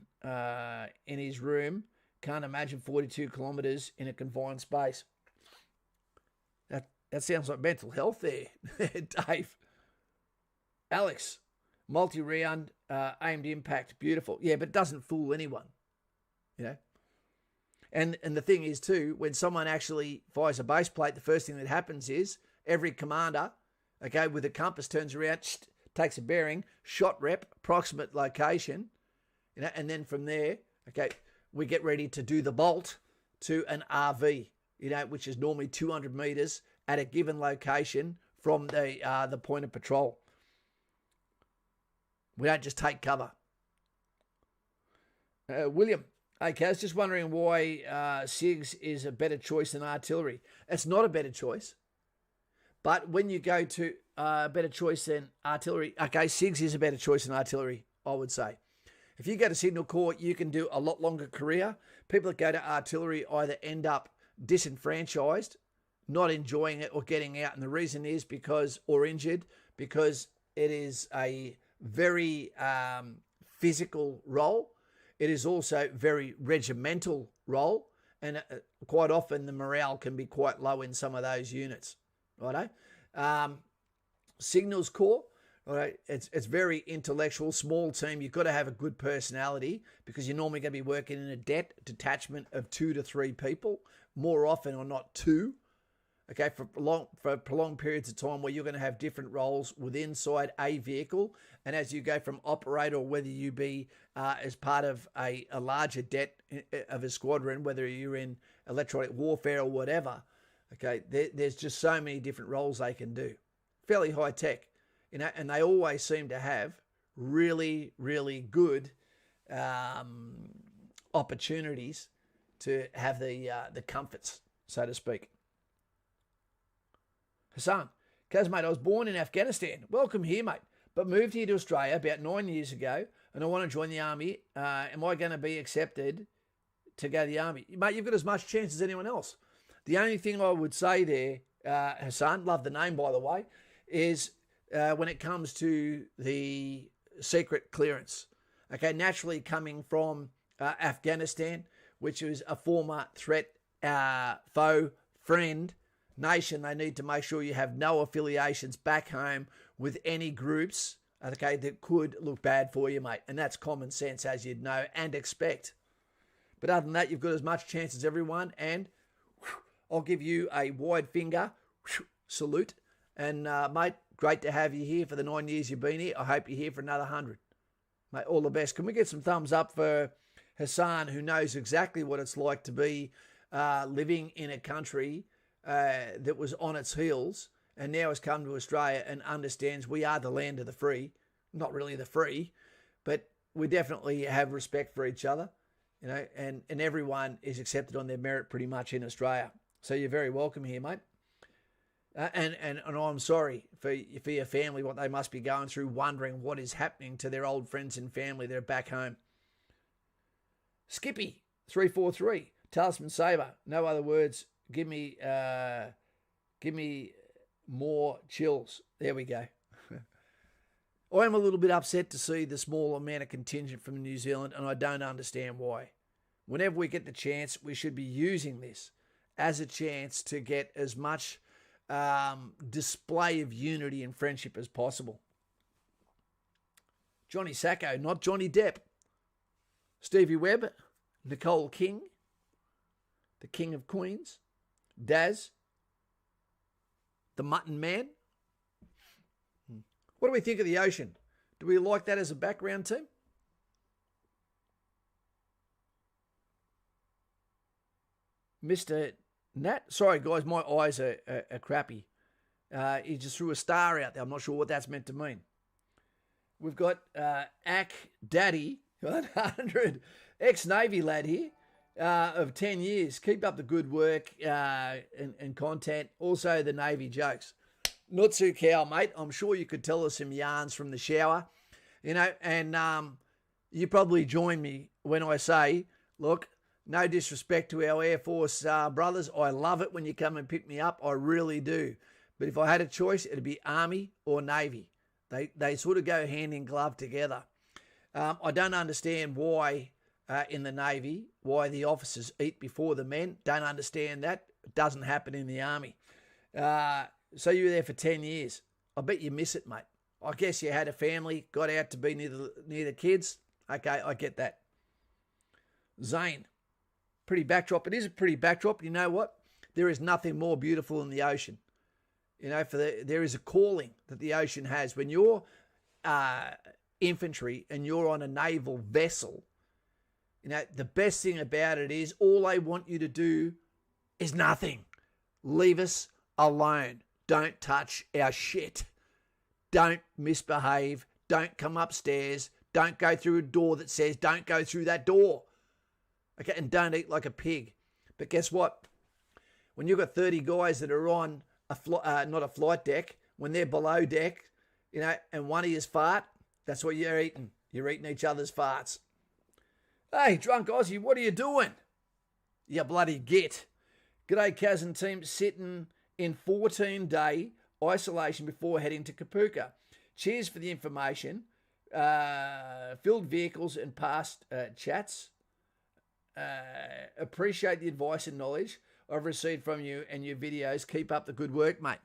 in his room. Can't imagine 42 kilometres in a confined space. That sounds like mental health there, Dave. Alex, multi-round aimed impact, beautiful. Yeah, but it doesn't fool anyone, you know. And the thing is too, when someone actually fires a base plate, the first thing that happens is every commander, okay, with a compass turns around, takes a bearing, shot rep, approximate location, you know, and then from there, okay, we get ready to do the bolt to an RV, you know, which is normally 200 metres at a given location from the point of patrol. We don't just take cover. William, okay, I was just wondering why SIGs is a better choice than artillery. It's not a better choice. But when you go to a better choice than artillery, okay, SIGs is a better choice than artillery, I would say. If you go to Signal Corps, you can do a lot longer career. People that go to artillery either end up disenfranchised, not enjoying it, or getting out. And the reason is because it is a very physical role. It is also very regimental role. and quite often the morale can be quite low in some of those units, righto? Signals Corps, all right, it's very intellectual, small team. You've got to have a good personality because you're normally going to be working in a detachment of 2 to 3 people, more often or not 2. Okay, for prolonged periods of time where you're going to have different roles within inside a vehicle, and as you go from operator, or whether you be as part of a larger of a squadron, whether you're in electronic warfare or whatever, okay, there's just so many different roles they can do. Fairly high tech, you know, and they always seem to have really, really good opportunities to have the comforts, so to speak. Hassan, Kaz, mate, I was born in Afghanistan. Welcome here, mate. But moved here to Australia about 9 years ago, and I want to join the army. Am I going to be accepted to go to the army? Mate, you've got as much chance as anyone else. The only thing I would say there, Hassan, love the name, by the way, is when it comes to the secret clearance. Okay, naturally coming from Afghanistan, which is a former threat, foe, friend, nation, they need to make sure you have no affiliations back home with any groups, okay, that could look bad for you, mate. And that's common sense, as you'd know and expect. But other than that, you've got as much chance as everyone, and I'll give you a wide finger salute. And, mate, great to have you here for the 9 years you've been here. I hope you're here for another 100. Mate, all the best. Can we get some thumbs up for Hassan, who knows exactly what it's like to be living in a country that was on its heels and now has come to Australia and understands we are the land of the free. Not really the free, but we definitely have respect for each other, you know, and everyone is accepted on their merit pretty much in Australia. So you're very welcome here, mate. And I'm sorry for your family, what they must be going through, wondering what is happening to their old friends and family that are back home. Skippy, 343, Talisman Sabre, no other words. Give me more chills. There we go. I am a little bit upset to see the small amount of contingent from New Zealand, and I don't understand why. Whenever we get the chance, we should be using this as a chance to get as much display of unity and friendship as possible. Johnny Sacco, not Johnny Depp. Stevie Webb, Nicole King, the King of Queens. Daz, the Mutton Man. What do we think of the ocean? Do we like that as a background team? Mr. Nat? Sorry, guys, my eyes are crappy. He just threw a star out there. I'm not sure what that's meant to mean. We've got Ack Daddy, 100, ex-Navy lad here. Of 10 years. Keep up the good work and content. Also the Navy jokes. Nutsu Cow, mate. I'm sure you could tell us some yarns from the shower. You know, and you probably join me when I say, look, no disrespect to our Air Force brothers. I love it when you come and pick me up. I really do. But if I had a choice, it'd be Army or Navy. They sort of go hand in glove together. I don't understand why in the Navy, why the officers eat before the men. Don't understand that. It doesn't happen in the Army. So you were there for 10 years. I bet you miss it, mate. I guess you had a family, got out to be near the kids. Okay, I get that. Zane, pretty backdrop. It is a pretty backdrop. You know what? There is nothing more beautiful than the ocean. You know, there is a calling that the ocean has. When you're infantry and you're on a naval vessel, you know, the best thing about it is all they want you to do is nothing. Leave us alone. Don't touch our shit. Don't misbehave. Don't come upstairs. Don't go through a door that says don't go through that door. Okay, and don't eat like a pig. But guess what? When you've got 30 guys that are on not a flight deck, when they're below deck, you know, and one of you's fart, that's what you're eating. You're eating each other's farts. Hey, drunk Aussie, what are you doing? You bloody git. G'day, Kaz and team, sitting in 14-day isolation before heading to Kapuka. Cheers for the information. Filled vehicles and past chats. appreciate the advice and knowledge I've received from you and your videos. Keep up the good work, mate.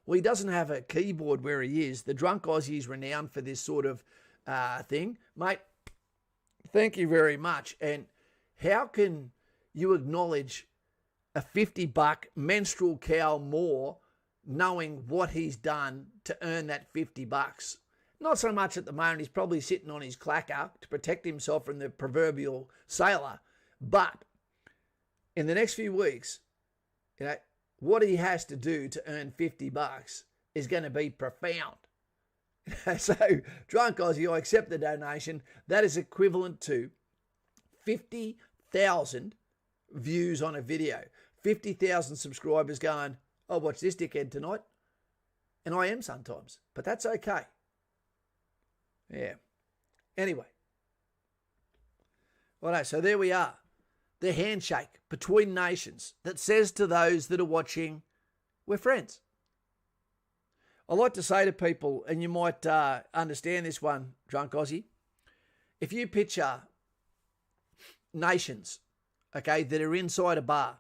Well, he doesn't have a keyboard where he is. The Drunk Aussie is renowned for this sort of thing. Mate, thank you very much. And how can you acknowledge a $50 menstrual cow more knowing what he's done to earn that $50? Not so much at the moment. He's probably sitting on his clacker to protect himself from the proverbial sailor. But in the next few weeks, you know, what he has to do to earn $50 is going to be profound. So, Drunk Aussie, I accept the donation. That is equivalent to 50,000 views on a video. 50,000 subscribers going, I'll watch this dickhead tonight. And I am sometimes, but that's okay. Yeah. Anyway. Righto, so there we are. The handshake between nations that says to those that are watching, we're friends. I like to say to people, and you might understand this one, Drunk Aussie, if you picture nations, okay, that are inside a bar,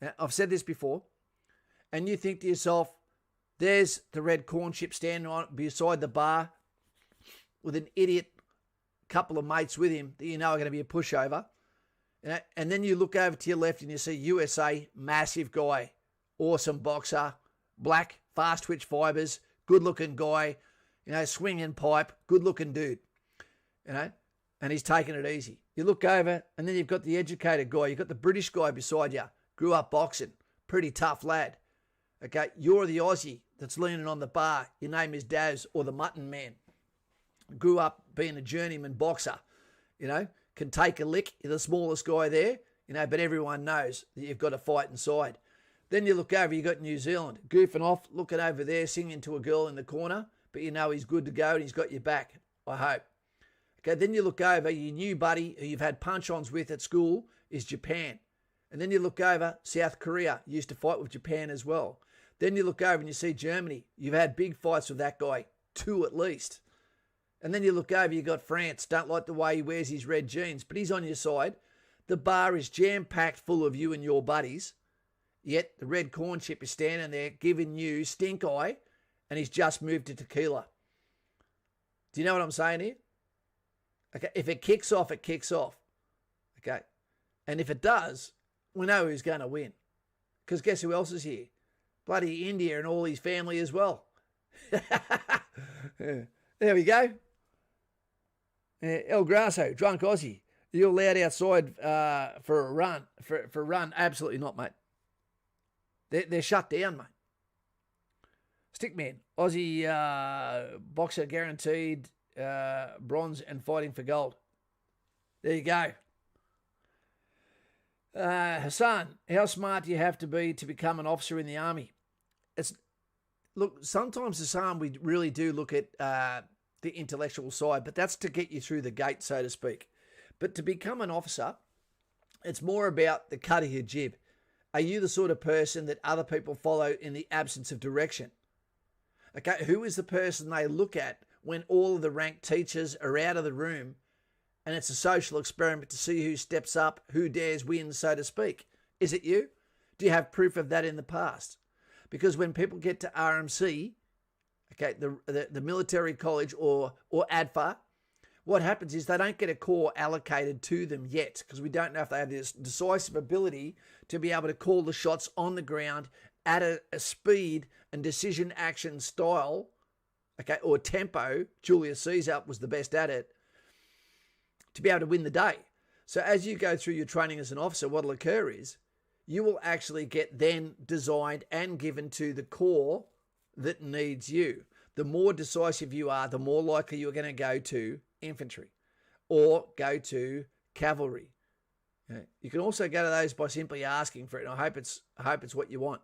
now, I've said this before, and you think to yourself, there's the red corn chip standing on beside the bar with an idiot couple of mates with him that you know are going to be a pushover. And then you look over to your left and you see USA, massive guy, awesome boxer, black, fast twitch fibers, good-looking guy, you know, swinging pipe, good-looking dude, you know, and he's taking it easy. You look over and then you've got the educated guy. You've got the British guy beside you, grew up boxing, pretty tough lad. Okay, you're the Aussie that's leaning on the bar. Your name is Daz or the Mutton Man. Grew up being a journeyman boxer, you know, can take a lick. You're the smallest guy there, you know, but everyone knows that you've got to fight inside. Then you look over, you got New Zealand, goofing off, looking over there, singing to a girl in the corner, but you know he's good to go and he's got your back, I hope. Okay, then you look over, your new buddy who you've had punch-ons with at school is Japan. And then you look over, South Korea used to fight with Japan as well. Then you look over and you see Germany. You've had big fights with that guy, 2 at least. And then you look over, you got France. Don't like the way he wears his red jeans, but he's on your side. The bar is jam-packed full of you and your buddies. Yet the red corn chip is standing there giving you stink eye, and he's just moved to tequila. Do you know what I'm saying here? Okay, if it kicks off, it kicks off. Okay, and if it does, we know who's going to win. Because guess who else is here? Bloody India and all his family as well. There we go. El Grasso, Drunk Aussie. You're allowed outside for a run. For a run? Absolutely not, mate. They're shut down, mate. Stickman, Aussie boxer guaranteed bronze and fighting for gold. There you go. Hassan, how smart do you have to be to become an officer in the army? Look, sometimes, Hassan, we really do look at the intellectual side, but that's to get you through the gate, so to speak. But to become an officer, it's more about the cut of your jib. Are you the sort of person that other people follow in the absence of direction? Okay, who is the person they look at when all of the ranked teachers are out of the room and it's a social experiment to see who steps up, who dares win, so to speak? Is it you? Do you have proof of that in the past? Because when people get to RMC, okay, the military college or ADFA, what happens is they don't get a corps allocated to them yet because we don't know if they have this decisive ability to be able to call the shots on the ground at a speed and decision action style, okay, or tempo. Julius Caesar was the best at it, to be able to win the day. So as you go through your training as an officer, what will occur is you will actually get then designed and given to the corps that needs you. The more decisive you are, the more likely you're going to go to infantry or go to cavalry. You can also go to those by simply asking for it, and I hope it's what you want.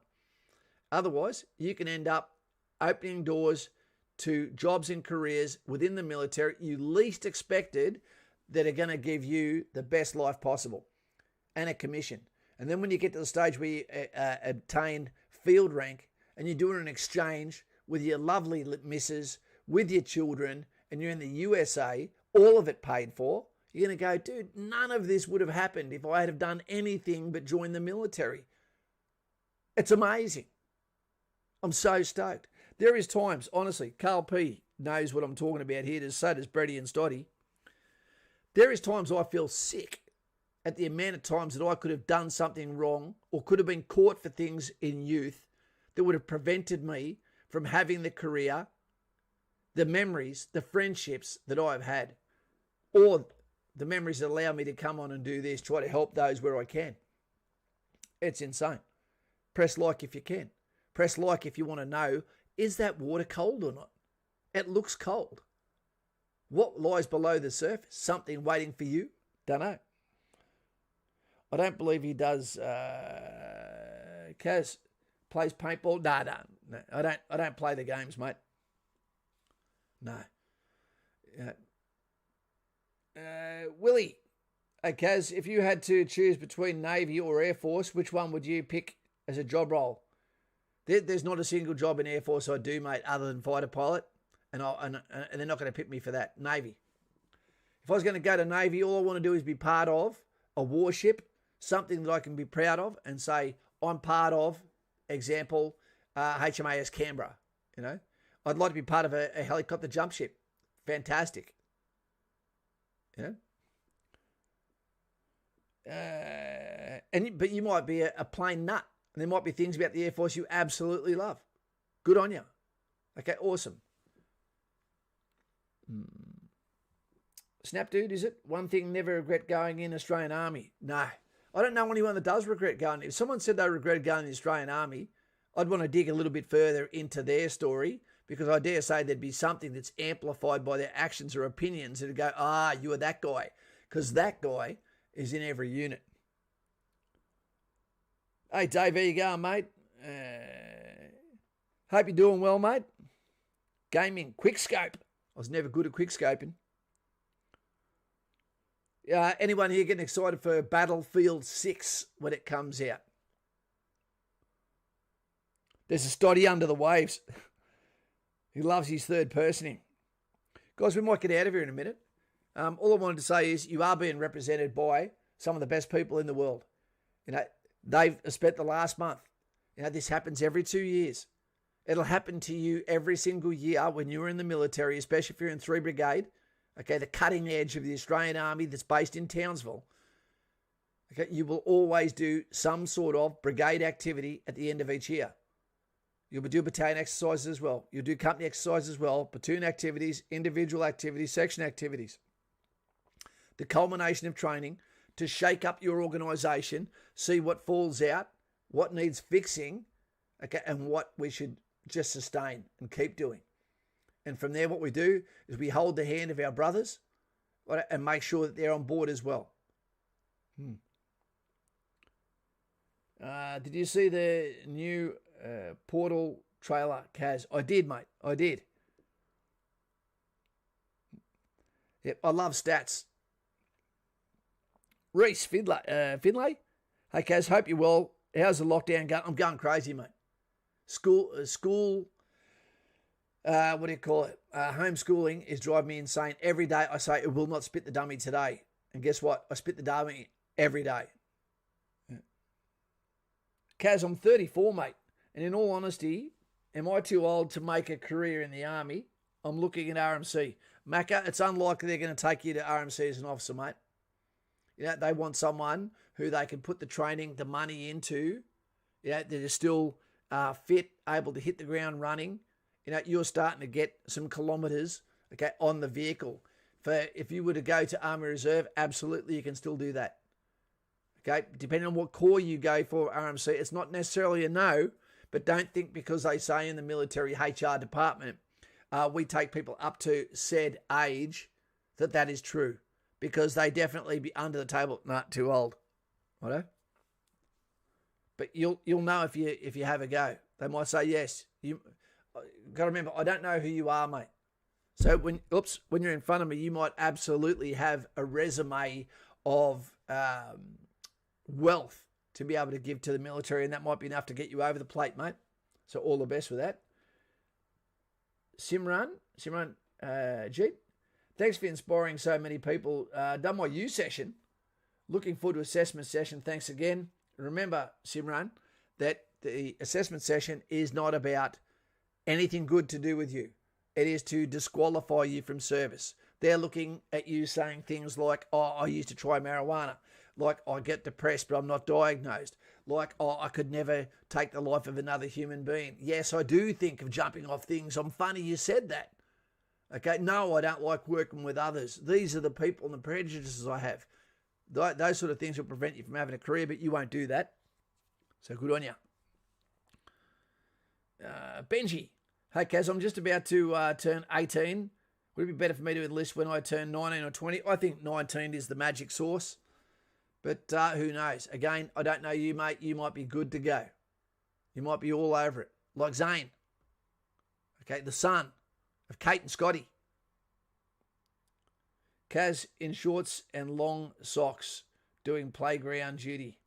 Otherwise, you can end up opening doors to jobs and careers within the military you least expected that are going to give you the best life possible and a commission. And then when you get to the stage where you obtain field rank and you're doing an exchange with your lovely missus, with your children, and you're in the USA, all of it paid for, You're going to go, dude, none of this would have happened if I had have done anything but join the military. It's amazing. I'm so stoked. There is times, honestly, Carl P knows what I'm talking about here, so does Brady and Stoddy. There is times I feel sick at the amount of times that I could have done something wrong or could have been caught for things in youth that would have prevented me from having the career, the memories, the friendships that I've had, or the memories that allow me to come on and do this, try to help those where I can. It's insane. Press like if you can. Press like if you want to know, is that water cold or not? It looks cold. What lies below the surface? Something waiting for you? Don't know. I don't believe he does. Kaz plays paintball. No. I don't play the games, mate. No. Willie, hey Kaz, if you had to choose between Navy or Air Force, which one would you pick as a job role? There's not a single job in Air Force I do, mate, other than fighter pilot, and they're not going to pick me for that. Navy. If I was going to go to Navy, all I want to do is be part of a warship, something that I can be proud of, and say I'm part of. Example, HMAS Canberra. You know, I'd like to be part of a helicopter jump ship. Fantastic. You know? But you might be a plain nut. And there might be things about the Air Force you absolutely love. Good on you. Okay, awesome. Snap dude, is it? One thing never regret going in Australian Army. No. I don't know anyone that does regret going. If someone said they regretted going in the Australian Army, I'd want to dig a little bit further into their story, because I dare say there'd be something that's amplified by their actions or opinions that'd go, you were that guy. Because that guy is in every unit. Hey, Dave, how you going, mate? Hope you're doing well, mate. Gaming, quickscope. I was never good at quickscoping. Anyone here getting excited for Battlefield 6 when it comes out? There's a Stoddy under the waves. He loves his third personing. Guys, we might get out of here in a minute. All I wanted to say is you are being represented by some of the best people in the world. You know, they've spent the last month. You know, this happens every 2 years. It'll happen to you every single year when you're in the military, especially if you're in 3 Brigade. Okay, the cutting edge of the Australian Army that's based in Townsville. Okay, you will always do some sort of brigade activity at the end of each year. You'll do battalion exercises as well. You'll do company exercises as well, platoon activities, individual activities, section activities. The culmination of training to shake up your organisation, see what falls out, what needs fixing, okay, and what we should just sustain and keep doing. And from there, what we do is we hold the hand of our brothers and make sure that they're on board as well. Did you see the new Portal trailer, Kaz? I did, mate. I did. Yep, I love stats. Reese Finlay. Hey, Kaz, hope you're well. How's the lockdown going? I'm going crazy, mate. School. What do you call it? Homeschooling is driving me insane. Every day I say, it will not spit the dummy today. And guess what? I spit the dummy every day. Yeah. Kaz, I'm 34, mate. And in all honesty, am I too old to make a career in the Army? I'm looking at RMC. Macca, it's unlikely they're going to take you to RMC as an officer, mate. You know, they want someone who they can put the training, the money into, you know, that is still fit, able to hit the ground running. You know, you're starting to get some kilometres, okay, on the vehicle. If you were to go to Army Reserve, absolutely you can still do that. Okay, depending on what corps you go for, RMC, it's not necessarily a no, but don't think because they say in the military HR department, we take people up to said age, that is true. Because they definitely be under the table, not too old. Righto? But you'll know if you have a go. They might say yes. You got to remember, I don't know who you are, mate. So when you're in front of me, you might absolutely have a resume of wealth to be able to give to the military, and that might be enough to get you over the plate, mate. So all the best with that. Simran, Jeet, Thanks for inspiring so many people. Done my U session. Looking forward to assessment session. Thanks again. Remember, Simran, that the assessment session is not about anything good to do with you. It is to disqualify you from service. They're looking at you saying things like, oh, I used to try marijuana. Like, I get depressed, but I'm not diagnosed. Like, oh, I could never take the life of another human being. Yes, I do think of jumping off things. I'm funny you said that. Okay, no, I don't like working with others. These are the people and the prejudices I have. Those sort of things will prevent you from having a career, but you won't do that. So good on you. Benji. Hey, Kaz, I'm just about to turn 18. Would it be better for me to enlist when I turn 19 or 20? I think 19 is the magic source. But who knows? Again, I don't know you, mate. You might be good to go. You might be all over it. Like Zane. Okay, the son of Kate and Scotty. Kaz in shorts and long socks doing playground duty.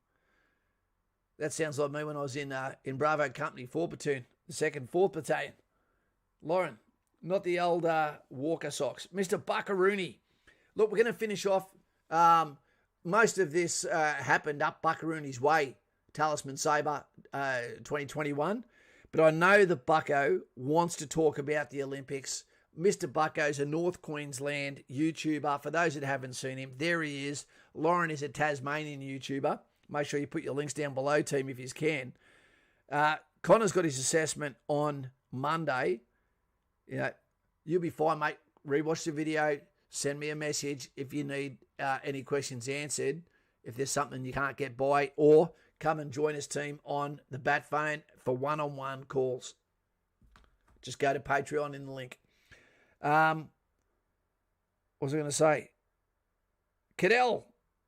That sounds like me when I was in Bravo Company, 4 Platoon, the 2nd, 4th Battalion. Lauren, not the old Walker socks. Mr. Buckaroony. Look, we're going to finish off. Most of this happened up Buckaroony's way, Talisman Sabre 2021. But I know that Bucko wants to talk about the Olympics. Mr. Bucko's a North Queensland YouTuber. For those that haven't seen him, there he is. Lauren is a Tasmanian YouTuber. Make sure you put your links down below, team, if you can. Connor's got his assessment on Monday. You know, you'll be fine, mate. Rewatch the video. Send me a message if you need any questions answered. If there's something you can't get by, or come and join us, team, on the bat phone for one-on-one calls. Just go to Patreon in the link. What was I going to say? Cadell.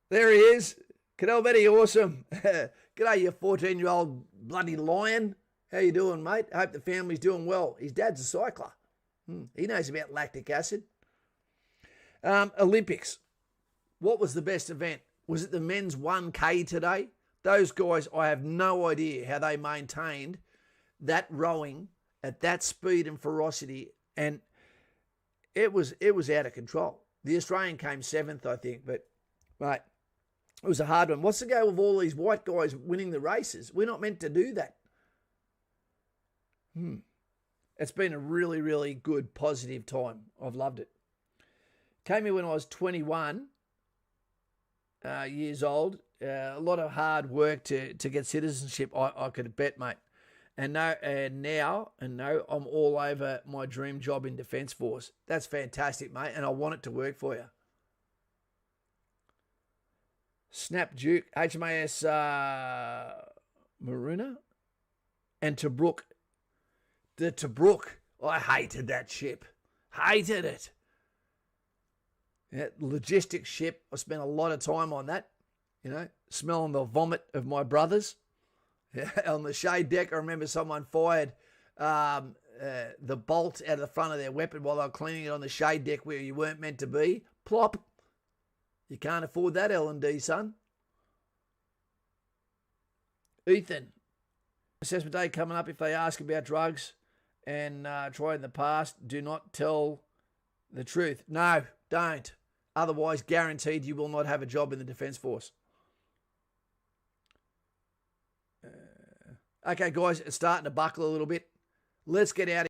There he is. Cadell Betty, awesome. G'day, you 14-year-old bloody lion. How you doing, mate? I hope the family's doing well. His dad's a cycler. He knows about lactic acid. Olympics. What was the best event? Was it the men's 1K today? Those guys, I have no idea how they maintained that rowing at that speed and ferocity, and it was out of control. The Australian came 7th, I think, but mate, it was a hard one. What's the go with all these white guys winning the races? We're not meant to do that. It's been a really, really good, positive time. I've loved it. Came here when I was 21 years old. A lot of hard work to get citizenship, I could bet, mate. And now I'm all over my dream job in Defence Force. That's fantastic, mate, and I want it to work for you. Snap Duke, HMAS Maruna, and Tobruk. The Tobruk, I hated that ship. Hated it. Yeah, logistics ship. I spent a lot of time on that. You know, smelling the vomit of my brothers. Yeah, on the shade deck, I remember someone fired the bolt out of the front of their weapon while they were cleaning it on the shade deck where you weren't meant to be. Plop. You can't afford that L&D, son. Ethan. Assessment day coming up. If they ask about drugs and tried in the past, do not tell the truth. No, don't. Otherwise, guaranteed you will not have a job in the Defence Force. Okay, guys, it's starting to buckle a little bit. Let's get out of